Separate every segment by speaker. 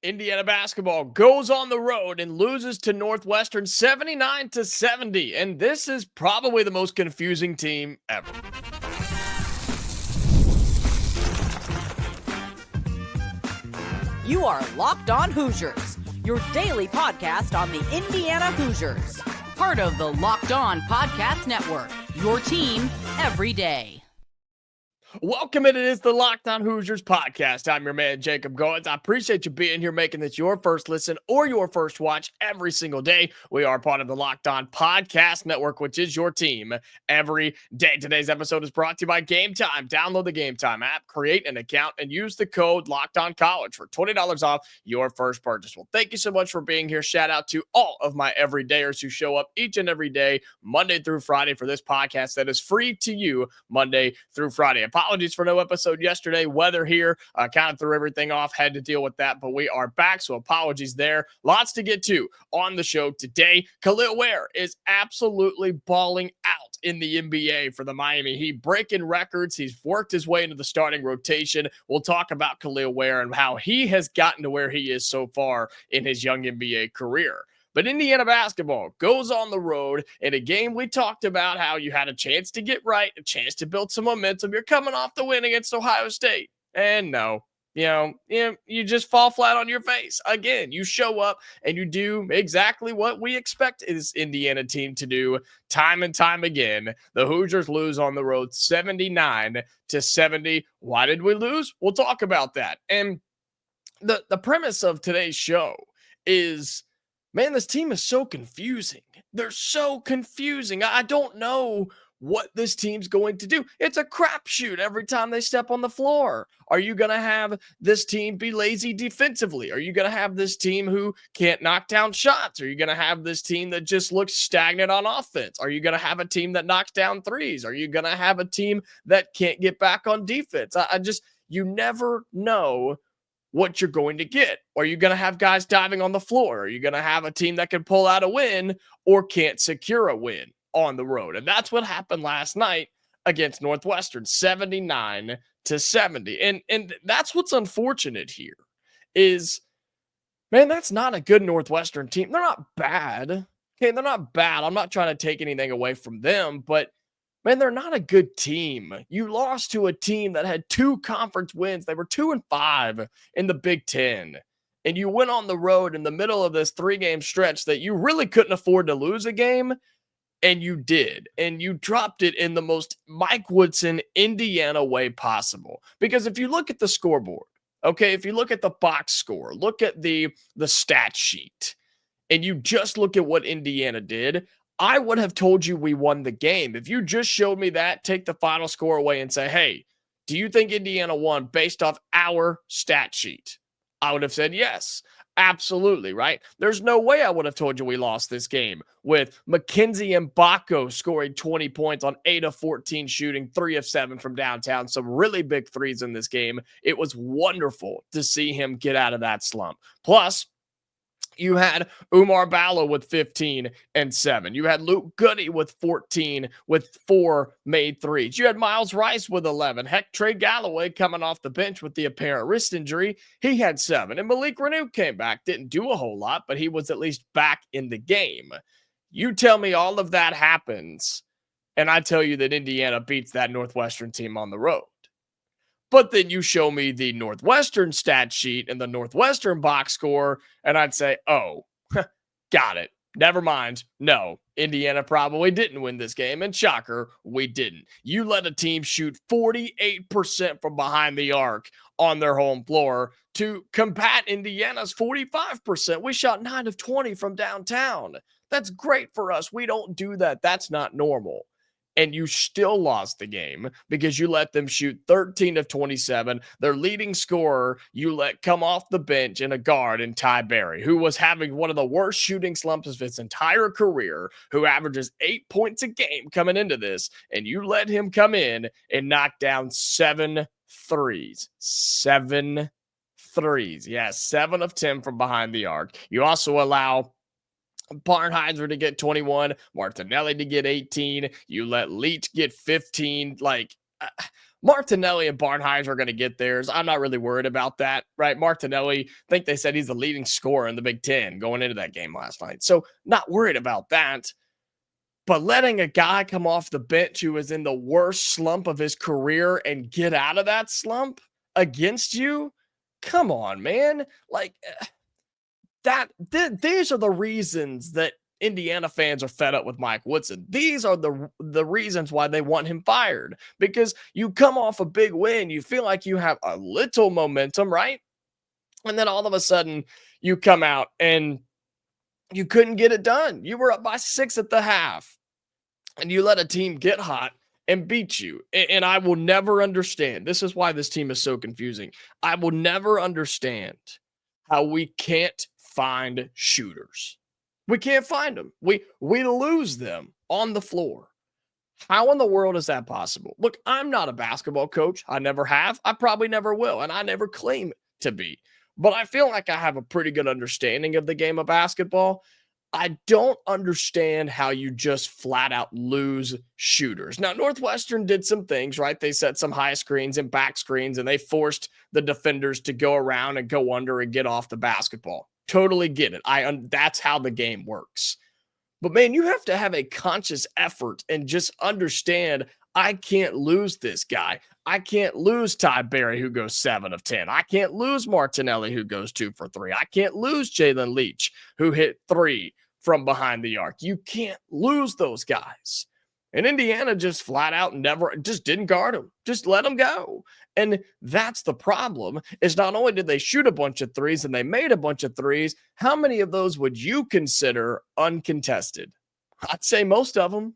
Speaker 1: Indiana basketball goes on the road and loses to Northwestern 79-70, and this is probably the most confusing team ever.
Speaker 2: You are Locked On Hoosiers, your daily podcast on the Indiana Hoosiers. Part of the Locked On Podcast Network, your team every day.
Speaker 1: Welcome, it is the Locked On Hoosiers podcast. I'm your man, Jacob Goins. I appreciate you being here, making this your first listen or your first watch every single day. We are part of the Locked On Podcast Network, which is your team every day. Today's episode is brought to you by Game Time. Download the Game Time app, create an account, and use the code LOCKEDONCollege for $20 off your first purchase. Well, thank you so much for being here. Shout out to all of my everydayers who show up each and every day, Monday through Friday, for this podcast that is free to you Monday through Friday. Apologies for no episode yesterday. Weather here kind of threw everything off. Had to deal with that, but we are back, so apologies there. Lots to get to on the show today. Kel'el Ware is absolutely balling out in the NBA for the Miami Heat, breaking records. He's worked his way into the starting rotation. We'll talk about Kel'el Ware and how he has gotten to where he is so far in his young NBA career. But Indiana basketball goes on the road in a game we talked about how you had a chance to get right, a chance to build some momentum. You're coming off the win against Ohio State. And no, you just fall flat on your face. Again, you show up and you do exactly what we expect this Indiana team to do time and time again. The Hoosiers lose on the road 79-70. Why did we lose? We'll talk about that. And the premise of today's show is, man, this team is so confusing. They're so confusing. I don't know what this team's going to do. It's a crapshoot every time they step on the floor. Are you going to have this team be lazy defensively? Are you going to have this team who can't knock down shots? Are you going to have this team that just looks stagnant on offense? Are you going to have a team that knocks down threes? Are you going to have a team that can't get back on defense? You never know what you're going to get. Are you going to have guys diving on the floor? Are you going to have a team that can pull out a win or can't secure a win on the road? And that's what happened last night against Northwestern, 79-70. And that's what's unfortunate here is, man, that's not a good Northwestern team. They're not bad. Okay, they're not bad. I'm not trying to take anything away from them, but man, they're not a good team. You lost to a team that had 2 conference wins. They were 2-5 in the Big Ten. And you went on the road in the middle of this 3-game stretch that you really couldn't afford to lose a game. And you did. And you dropped it in the most Mike Woodson, Indiana way possible. Because if you look at the scoreboard, okay, if you look at the box score, look at the stat sheet, and you just look at what Indiana did, I would have told you we won the game. If you just showed me that, take the final score away and say, hey, do you think Indiana won based off our stat sheet? I would have said yes, absolutely, right? There's no way I would have told you we lost this game with Mackenzie Mgbako scoring 20 points on 8 of 14 shooting, 3 of 7 from downtown, some really big threes in this game. It was wonderful to see him get out of that slump. Plus, you had Oumar Ballo with 15 and 7. You had Luke Goode with 14 with 4 made threes. You had Miles Rice with 11. Heck, Trey Galloway coming off the bench with the apparent wrist injury. He had 7. And Malik Reneau came back. Didn't do a whole lot, but he was at least back in the game. You tell me all of that happens, and I tell you that Indiana beats that Northwestern team on the road. But then you show me the Northwestern stat sheet and the Northwestern box score, and I'd say, oh, got it. Never mind. No, Indiana probably didn't win this game, and shocker, we didn't. You let a team shoot 48% from behind the arc on their home floor to combat Indiana's 45%. We shot 9 of 20 from downtown. That's great for us. We don't do that. That's not normal. And you still lost the game because you let them shoot 13 of 27. Their leading scorer, you let come off the bench in a guard in Ty Berry, who was having one of the worst shooting slumps of his entire career, who averages 8 points a game coming into this. And you let him come in and knock down 7 threes. 7 threes. Yeah, 7 of 10 from behind the arc. You also allow Barnheiser to get 21, Martinelli to get 18. You let Leach get 15. Martinelli and Barnhizer are going to get theirs. I'm not really worried about that, right? Martinelli, I think they said he's the leading scorer in the Big Ten going into that game last night. So not worried about that. But letting a guy come off the bench who is in the worst slump of his career and get out of that slump against you, come on, man. Like these are the reasons that Indiana fans are fed up with Mike Woodson. These are the reasons why they want him fired, because you come off a big win, you feel like you have a little momentum, right? And then all of a sudden you come out and you couldn't get it done. You were up by 6 at the half and you let a team get hot and beat you. And I will never understand. This is why this team is so confusing. I will never understand how we can't find shooters. We can't find them. We lose them on the floor. How in the world is that possible? Look, I'm not a basketball coach. I never have. I probably never will. And I never claim to be. But I feel like I have a pretty good understanding of the game of basketball. I don't understand how you just flat out lose shooters. Now, Northwestern did some things, right? They set some high screens and back screens, and they forced the defenders to go around and go under and get off the basketball. Totally get it. That's how the game works. But man, you have to have a conscious effort and just understand, I can't lose this guy. I can't lose Ty Berry, who goes 7 of 10. I can't lose Martinelli, who goes 2 for 3. I can't lose Jalen Leach, who hit 3 from behind the arc. You can't lose those guys. And Indiana just flat out just didn't guard him. Just let him go. And that's the problem, is not only did they shoot a bunch of threes and they made a bunch of threes, how many of those would you consider uncontested? I'd say most of them.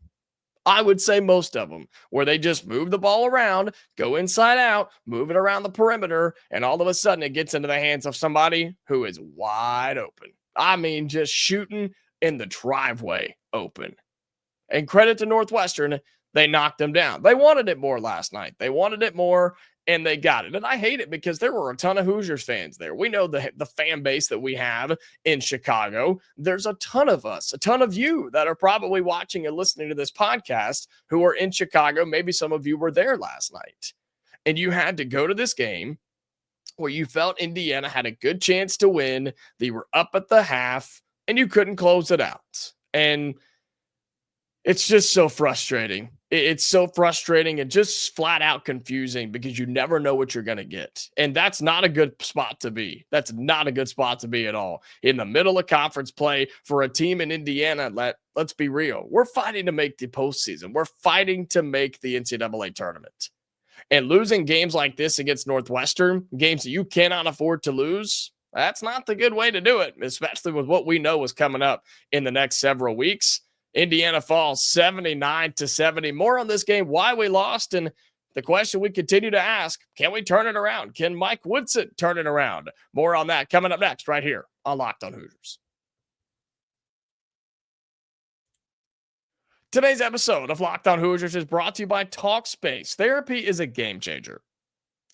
Speaker 1: I would say most of them, where they just move the ball around, go inside out, move it around the perimeter, and all of a sudden it gets into the hands of somebody who is wide open. I mean, just shooting in the driveway open. And credit to Northwestern, they knocked them down. They wanted it more last night. They wanted it more, and they got it. And I hate it because there were a ton of Hoosiers fans there. We know the fan base that we have in Chicago. There's a ton of us, a ton of you that are probably watching and listening to this podcast who are in Chicago. Maybe some of you were there last night. And you had to go to this game where you felt Indiana had a good chance to win. They were up at the half, and you couldn't close it out. And it's just so frustrating. It's so frustrating and just flat out confusing because you never know what you're going to get. And that's not a good spot to be. That's not a good spot to be at all. In the middle of conference play for a team in Indiana, let's be real. We're fighting to make the postseason. We're fighting to make the NCAA tournament. And losing games like this against Northwestern, games that you cannot afford to lose, that's not the good way to do it, especially with what we know is coming up in the next several weeks. Indiana falls 79-70. More on this game, why we lost, and the question we continue to ask, can we turn it around? Can Mike Woodson turn it around? More on that coming up next right here on Locked on Hoosiers. Today's episode of Locked on Hoosiers is brought to you by Talkspace. Therapy is a game changer.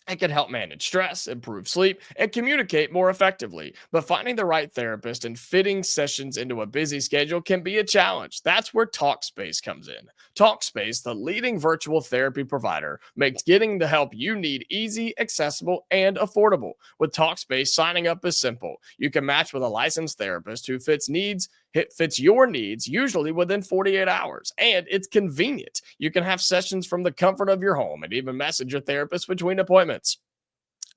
Speaker 1: It can help manage stress, improve sleep, and communicate more effectively. But finding the right therapist and fitting sessions into a busy schedule can be a challenge. That's where Talkspace comes in. Talkspace, the leading virtual therapy provider, makes getting the help you need easy, accessible, and affordable. With Talkspace, signing up is simple. You can match with a licensed therapist who fits your needs, usually within 48 hours. And it's convenient. You can have sessions from the comfort of your home and even message your therapist between appointments.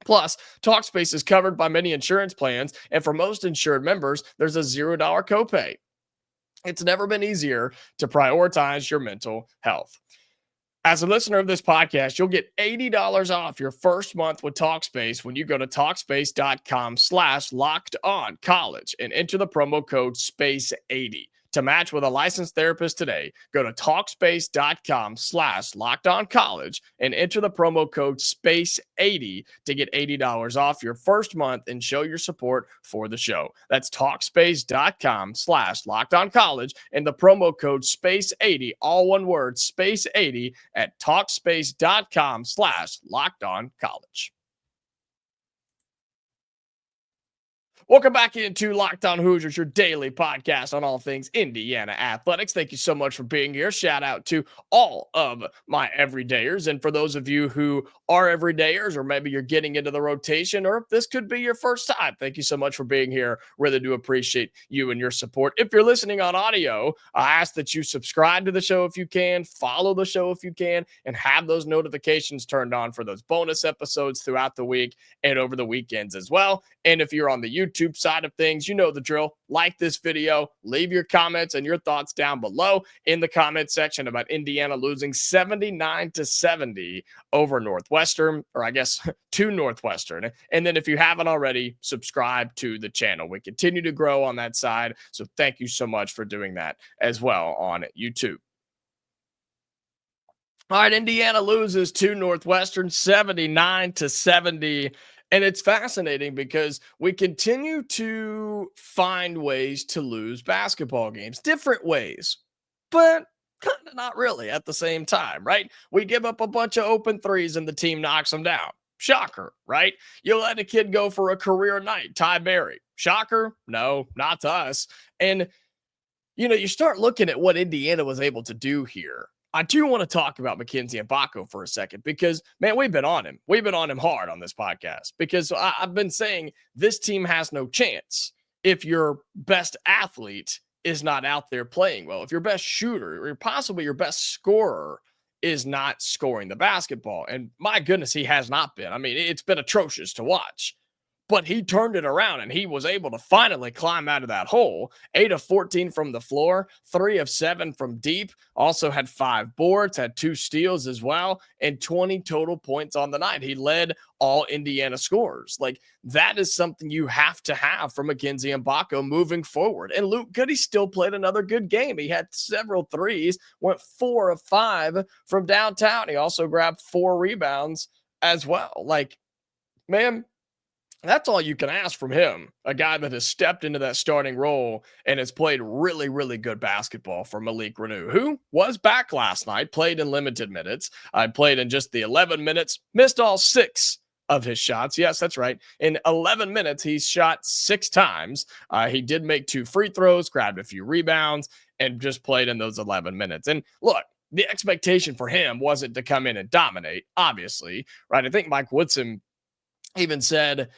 Speaker 1: Plus, Talkspace is covered by many insurance plans, and for most insured members, there's a $0 copay. It's never been easier to prioritize your mental health. As a listener of this podcast, you'll get $80 off your first month with Talkspace when you go to Talkspace.com/lockedoncollege and enter the promo code SPACE80. To match with a licensed therapist today, go to Talkspace.com/lockedoncollege and enter the promo code SPACE80 to get $80 off your first month and show your support for the show. That's Talkspace.com/lockedoncollege and the promo code SPACE80, all one word, SPACE80 at Talkspace.com/lockedoncollege. Welcome back into Locked On Hoosiers, your daily podcast on all things Indiana athletics. Thank you so much for being here. Shout out to all of my everydayers. And for those of you who are everydayers, or maybe you're getting into the rotation, or this could be your first time, thank you so much for being here. Really do appreciate you and your support. If you're listening on audio, I ask that you subscribe to the show if you can, follow the show if you can, and have those notifications turned on for those bonus episodes throughout the week and over the weekends as well. And if you're on the YouTube side of things, you know the drill. Like this video, leave your comments and your thoughts down below in the comment section about Indiana losing 79-70 over Northwestern, or I guess to Northwestern. And then if you haven't already, subscribe to the channel. We continue to grow on that side. So thank you so much for doing that as well on YouTube. All right, Indiana loses to Northwestern 79-70. And it's fascinating because we continue to find ways to lose basketball games, different ways, but kind of not really at the same time, right? We give up a bunch of open threes and the team knocks them down. Shocker, right? You let a kid go for a career night, Ty Berry. Shocker? No, not to us. And, you start looking at what Indiana was able to do here. I do want to talk about Mackenzie Mgbako for a second because, man, we've been on him. We've been on him hard on this podcast because I've been saying this team has no chance if your best athlete is not out there playing well. If your best shooter or possibly your best scorer is not scoring the basketball. And my goodness, he has not been. I mean, it's been atrocious to watch. But he turned it around and he was able to finally climb out of that hole. 8 of 14 from the floor, 3 of 7 from deep. Also had 5 boards, had 2 steals as well, and 20 total points on the night. He led all Indiana scorers. Like, that is something you have to have from Mackenzie Mgbako moving forward. And Luke Goode still played another good game. He had several threes, went 4 of 5 from downtown. He also grabbed 4 rebounds as well. Like, man, that's all you can ask from him, a guy that has stepped into that starting role and has played really, really good basketball for Malik Renew, who was back last night, played in limited minutes. I played in just the 11 minutes, missed all 6 of his shots. Yes, that's right. In 11 minutes, he shot 6 times. He did make 2 free throws, grabbed a few rebounds, and just played in those 11 minutes. And look, the expectation for him wasn't to come in and dominate, obviously, right? I think Mike Woodson even said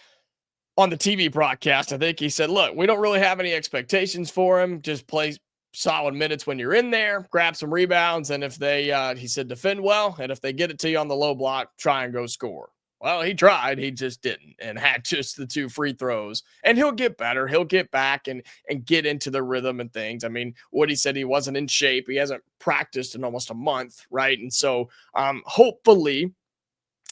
Speaker 1: on the TV broadcast, I think he said, look, we don't really have any expectations for him. Just play solid minutes when you're in there, grab some rebounds. And if they, he said, defend well. And if they get it to you on the low block, try and go score. Well, he tried. He just didn't and had just the 2 free throws. And he'll get better. He'll get back and get into the rhythm and things. I mean, Woody said he wasn't in shape. He hasn't practiced in almost a month, right? And so hopefully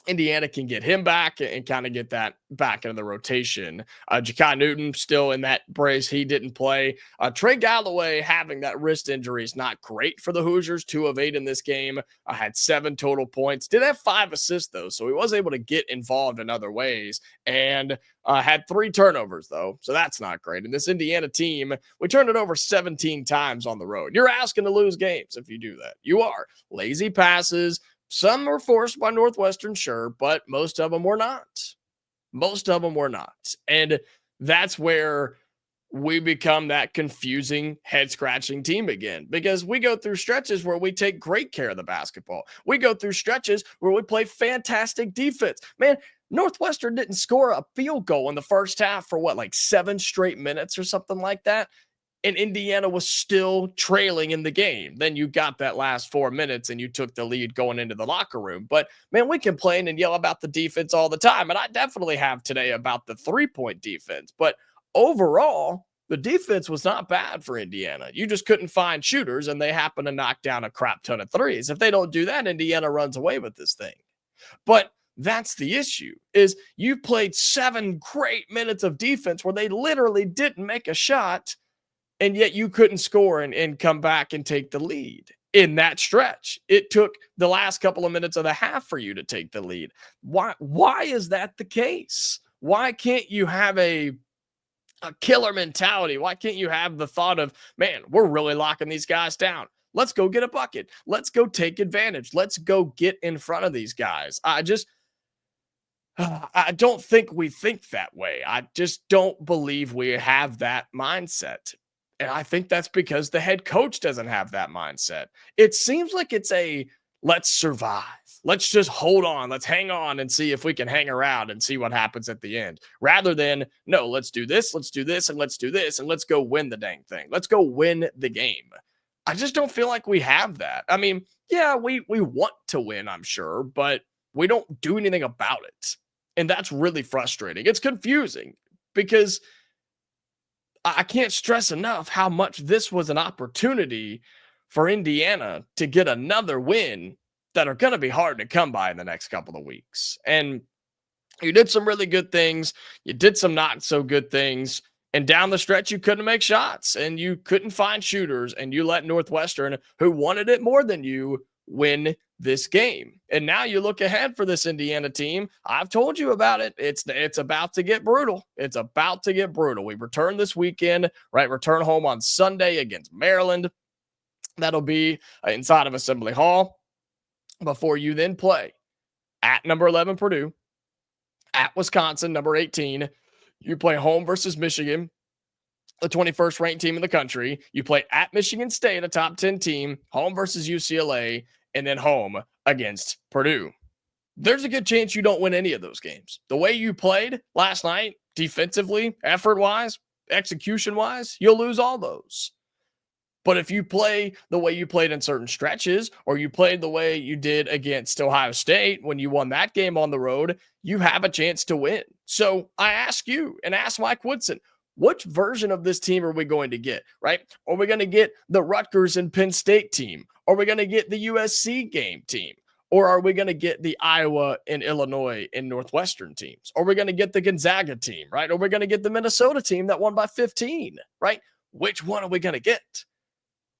Speaker 1: Indiana can get him back and kind of get that back into the rotation. Ja'Kai Newton still in that brace. He didn't play. Trey Galloway having that wrist injury is not great for the Hoosiers. 2 of 8 in this game. Had 7 total points. Did have 5 assists, though, so he was able to get involved in other ways. And had 3 turnovers, though, so that's not great. And this Indiana team, we turned it over 17 times on the road. You're asking to lose games if you do that. You are. Lazy passes. Some were forced by Northwestern, sure, but most of them were not. Most of them were not. And that's where we become that confusing, head-scratching team again, because we go through stretches where we take great care of the basketball. We go through stretches where we play fantastic defense. Man, Northwestern didn't score a field goal in the first half for like 7 straight minutes or something like that. And Indiana was still trailing in the game. Then you got that last 4 minutes and you took the lead going into the locker room. But, man, we complain and yell about the defense all the time. And I definitely have today about the 3-point defense. But overall, the defense was not bad for Indiana. You just couldn't find shooters, and they happen to knock down a crap ton of threes. If they don't do that, Indiana runs away with this thing. But that's the issue, is you played 7 great minutes of defense where they literally didn't make a shot, and yet you couldn't score and come back and take the lead in that stretch. It took the last couple of minutes of the half for you to take the lead. Why is that the case? Why can't you have a killer mentality? Why can't you have the thought of, man, we're really locking these guys down. Let's go get a bucket. Let's go take advantage. Let's go get in front of these guys. I don't think we think that way. I just don't believe we have that mindset. And I think that's because the head coach doesn't have that mindset. It seems like it's a let's survive. Let's just hold on. Let's hang on and see if we can hang around and see what happens at the end. Rather than, no, let's do this, and let's do this, and let's go win the dang thing. Let's go win the game. I just don't feel like we have that. I mean, yeah, we want to win, I'm sure, but we don't do anything about it. And that's really frustrating. It's confusing because I can't stress enough how much this was an opportunity for Indiana to get another win that are going to be hard to come by in the next couple of weeks. And you did some really good things. You did some not so good things. And down the stretch, you couldn't make shots and you couldn't find shooters. And you let Northwestern, who wanted it more than you, win this game. And now you look ahead for this Indiana team. I've told you about it. It's about to get brutal. It's about to get brutal. We return this weekend, right? Return home on Sunday against Maryland. That'll be inside of Assembly Hall before you then play at number 11 Purdue, at Wisconsin, number 18. You play home versus Michigan, the 21st ranked team in the country. You play at Michigan State, a top 10 team, home versus UCLA, and then home against Purdue. There's a good chance you don't win any of those games. The way you played last night, defensively, effort-wise, execution-wise, you'll lose all those. But if you play the way you played in certain stretches, or you played the way you did against Ohio State when you won that game on the road, you have a chance to win. So I ask you and ask Mike Woodson, which version of this team are we going to get, right? Are we going to get the Rutgers and Penn State team? Are we going to get the USC game team? Or are we going to get the Iowa and Illinois and Northwestern teams? Are we going to get the Gonzaga team, right? Are we going to get the Minnesota team that won by 15, right? Which one are we going to get?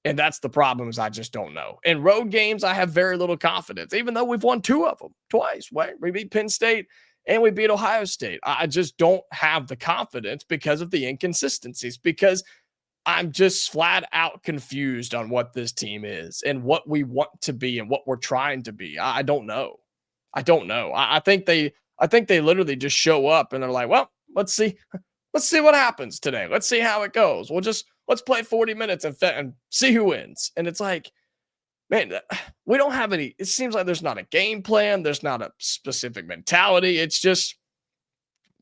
Speaker 1: And that's the problem, is I just don't know. In road games, I have very little confidence, even though we've won two of them twice, right? We beat Penn State and we beat Ohio State. I just don't have the confidence because of the inconsistencies, because I'm just flat out confused on what this team is and what we want to be and what we're trying to be. I don't know. I don't know. I think they literally just show up and they're like, well, let's see what happens today. Let's see how it goes. Let's play 40 minutes and see who wins. And it's like, man, we don't have any. It seems like there's not a game plan. There's not a specific mentality. It's just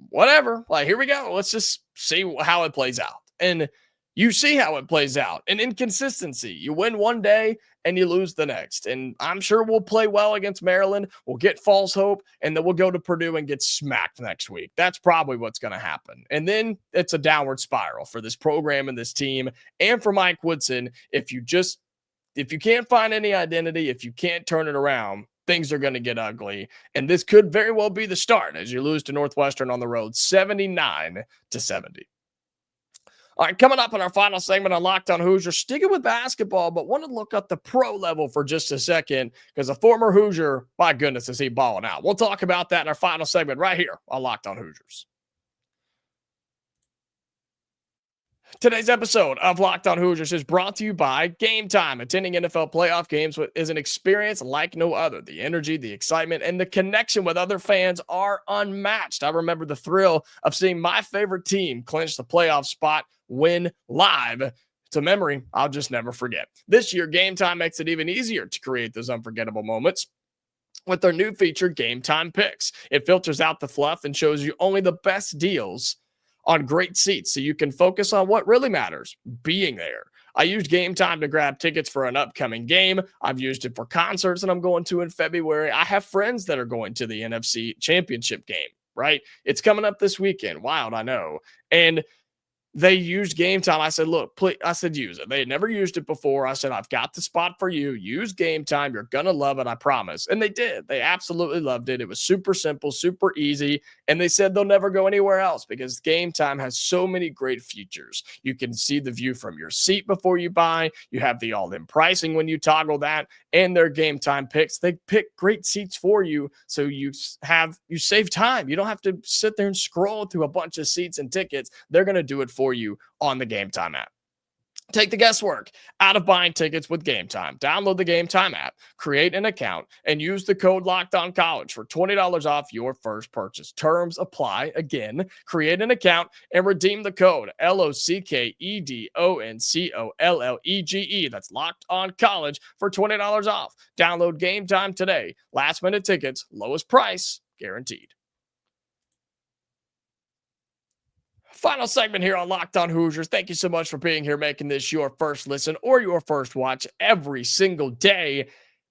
Speaker 1: whatever. Like, here we go. Let's just see how it plays out. And you see how it plays out. An inconsistency. You win one day and you lose the next. And I'm sure we'll play well against Maryland. We'll get false hope, and then we'll go to Purdue and get smacked next week. That's probably what's going to happen. And then it's a downward spiral for this program and this team, and for Mike Woodson. If you can't find any identity, if you can't turn it around, things are going to get ugly. And this could very well be the start as you lose to Northwestern on the road, 79-70. All right, coming up in our final segment on Locked On Hoosiers, sticking with basketball, but want to look at the pro level for just a second, because a former Hoosier, my goodness, is he balling out. We'll talk about that in our final segment right here on Locked On Hoosiers. Today's episode of Locked On Hoosiers is brought to you by Game Time. Attending NFL playoff games is an experience like no other. The energy, the excitement, and the connection with other fans are unmatched. I remember the thrill of seeing my favorite team clinch the playoff spot, win live. It's a memory I'll just never forget. This year, Game Time makes it even easier to create those unforgettable moments with their new feature, Game Time Picks. It filters out the fluff and shows you only the best deals on great seats, so you can focus on what really matters, being there. I used Game Time to grab tickets for an upcoming game. I've used it for concerts that I'm going to in February. I have friends that are going to the NFC Championship game, right? It's coming up this weekend. Wild, I know. And they used Game Time. I said, look, please. I said, use it. They had never used it before. I said, I've got the spot for you. Use Game Time. You're going to love it, I promise. And they did. They absolutely loved it. It was super simple, super easy. And they said they'll never go anywhere else because Game Time has so many great features. You can see the view from your seat before you buy. You have the all-in pricing when you toggle that. And their Game Time picks. They pick great seats for you, so you save time. You don't have to sit there and scroll through a bunch of seats and tickets. They're going to do it for you on the Game Time app. Take the guesswork out of buying tickets with Game Time. Download the Game Time app, create an account, and use the code LOCKEDONCollege for $20 off your first purchase. Terms apply. Again, create an account and redeem the code LOCKEDONCOLLEGE. That's Locked On College for $20 off. Download Game Time today. Last minute tickets, lowest price guaranteed. Final segment here on Locked On Hoosiers. Thank you so much for being here, making this your first listen or your first watch every single day.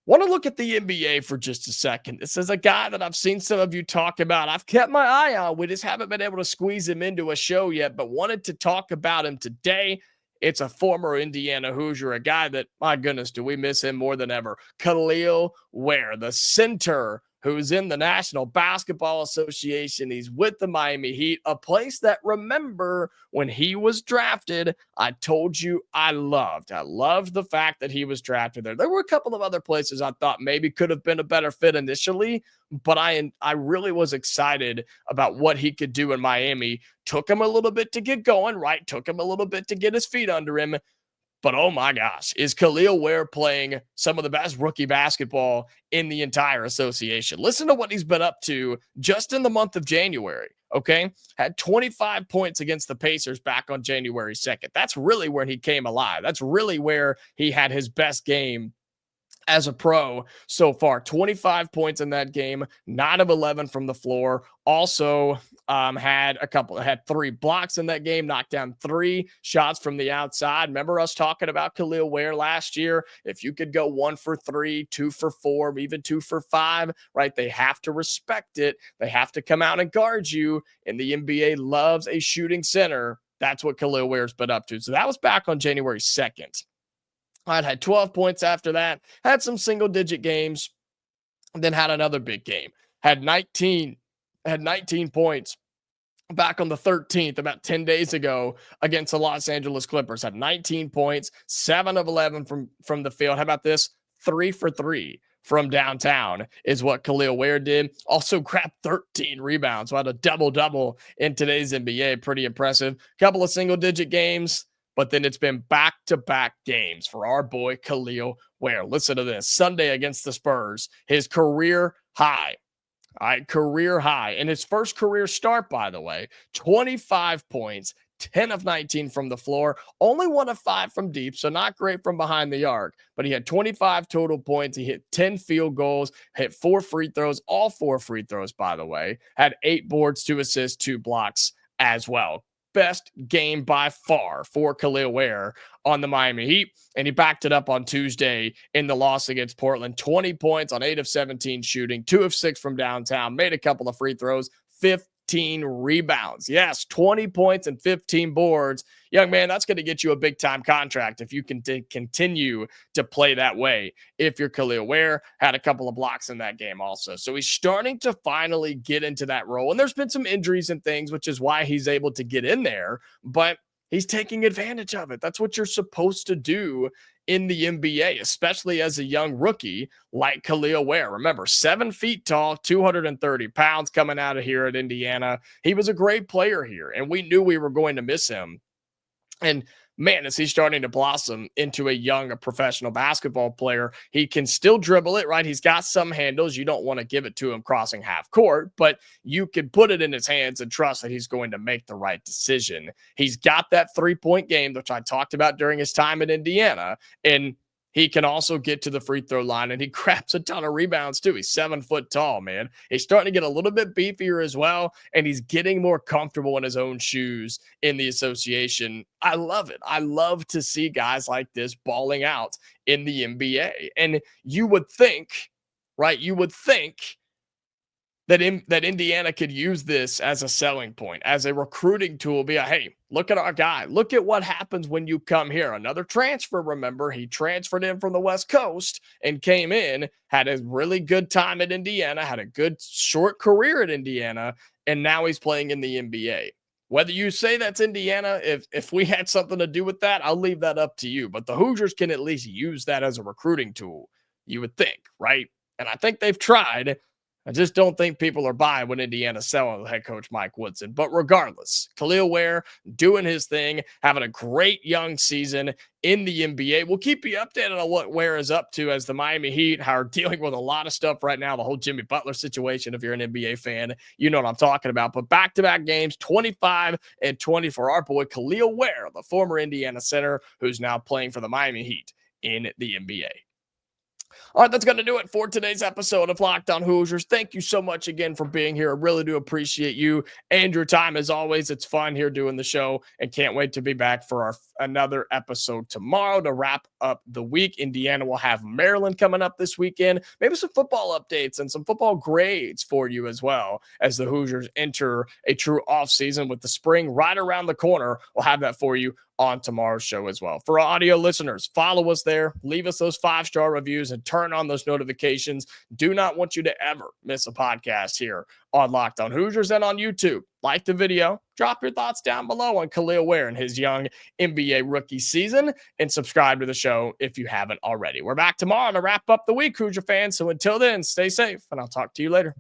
Speaker 1: Want to look at the NBA for just a second. This is a guy that I've seen some of you talk about. I've kept my eye on. We just haven't been able to squeeze him into a show yet, but wanted to talk about him today. It's a former Indiana Hoosier, a guy that, my goodness, do we miss him more than ever. Kel'el Ware, the center who's in the National Basketball Association. He's with the Miami Heat, a place that, remember, when he was drafted, I told you I loved. I loved the fact that he was drafted there. There were a couple of other places I thought maybe could have been a better fit initially, but I really was excited about what he could do in Miami. Took him a little bit to get going, right? Took him a little bit to get his feet under him. But oh my gosh, is Kel'el Ware playing some of the best rookie basketball in the entire association? Listen to what he's been up to just in the month of January, okay? Had 25 points against the Pacers back on January 2nd. That's really where he came alive. That's really where he had his best game as a pro so far. 25 points in that game, 9 of 11 from the floor. Also had 3 blocks in that game, knocked down 3 shots from the outside. Remember us talking about Kel'el Ware last year? If you could go 1 for 3, 2 for 4, even 2 for 5, right? They have to respect it. They have to come out and guard you. And the NBA loves a shooting center. That's what Kel'el Ware's been up to. So that was back on January 2nd. I'd had 12 points after that, had some single-digit games, then had another big game. Had 19 points back on the 13th, about 10 days ago, against the Los Angeles Clippers. Had 19 points, 7 of 11 from the field. How about this? 3 for 3 from downtown is what Kel'el Ware did. Also grabbed 13 rebounds. So had a double-double in today's NBA. Pretty impressive. Couple of single-digit games. But then it's been back-to-back games for our boy Kel'el Ware. Listen to this. Sunday against the Spurs, his career high. All right, career high. And his first career start, by the way, 25 points, 10 of 19 from the floor, only 1 of 5 from deep, so not great from behind the arc. But he had 25 total points. He hit 10 field goals, hit 4 free throws, all 4 free throws, by the way. Had 8 boards, 2 assists, 2 blocks as well. Best game by far for Kel'el Ware on the Miami Heat, and he backed it up on Tuesday in the loss against Portland. 20 points on 8 of 17 shooting, 2 of 6 from downtown, made a couple of free throws, 15 rebounds. Yes, 20 points and 15 boards. Young man, that's going to get you a big-time contract if you can continue to play that way. If you're Kel'el Ware, had a couple of blocks in that game also. So he's starting to finally get into that role. And there's been some injuries and things, which is why he's able to get in there. But he's taking advantage of it. That's what you're supposed to do in the NBA, especially as a young rookie like Kel'el Ware. Remember, 7 feet tall, 230 pounds coming out of here at Indiana. He was a great player here, and we knew we were going to miss him. And man, is he starting to blossom into a young professional basketball player. He can still dribble it, right? He's got some handles. You don't want to give it to him crossing half court, but you can put it in his hands and trust that he's going to make the right decision. He's got that 3-point game, which I talked about during his time in Indiana, and he can also get to the free throw line, and he grabs a ton of rebounds too. He's 7 foot tall, man. He's starting to get a little bit beefier as well, and he's getting more comfortable in his own shoes in the association. I love it. I love to see guys like this balling out in the NBA. And you would think, right? You would think that Indiana could use this as a selling point, as a recruiting tool. Be like, hey, look at our guy. Look at what happens when you come here. Another transfer, remember, he transferred in from the West Coast and came in, had a really good time at Indiana, had a good short career at Indiana, and now he's playing in the NBA. Whether you say that's Indiana, if we had something to do with that, I'll leave that up to you. But the Hoosiers can at least use that as a recruiting tool, you would think, right? And I think they've tried. I just don't think people are buying what Indiana's selling with head coach Mike Woodson. But regardless, Kel'el Ware doing his thing, having a great young season in the NBA. We'll keep you updated on what Ware is up to as the Miami Heat are dealing with a lot of stuff right now. The whole Jimmy Butler situation, if you're an NBA fan, you know what I'm talking about. But back-to-back games, 25 and 20 for our boy Kel'el Ware, the former Indiana center who's now playing for the Miami Heat in the NBA. All right, that's going to do it for today's episode of Locked On Hoosiers. Thank you so much again for being here. I really do appreciate you and your time as always. It's fun here doing the show and can't wait to be back for another episode tomorrow to wrap up the week. Indiana will have Maryland coming up this weekend. Maybe some football updates and some football grades for you as well as the Hoosiers enter a true offseason with the spring right around the corner. We'll have that for you on tomorrow's show as well. For audio listeners, follow us there, leave us those 5-star reviews, and turn on those notifications. Do not want you to ever miss a podcast here on Locked On Hoosiers and on YouTube. Like the video, drop your thoughts down below on Kel'el Ware and his young NBA rookie season, and subscribe to the show if you haven't already. We're back tomorrow to wrap up the week, Hoosier fans. So until then, stay safe, and I'll talk to you later.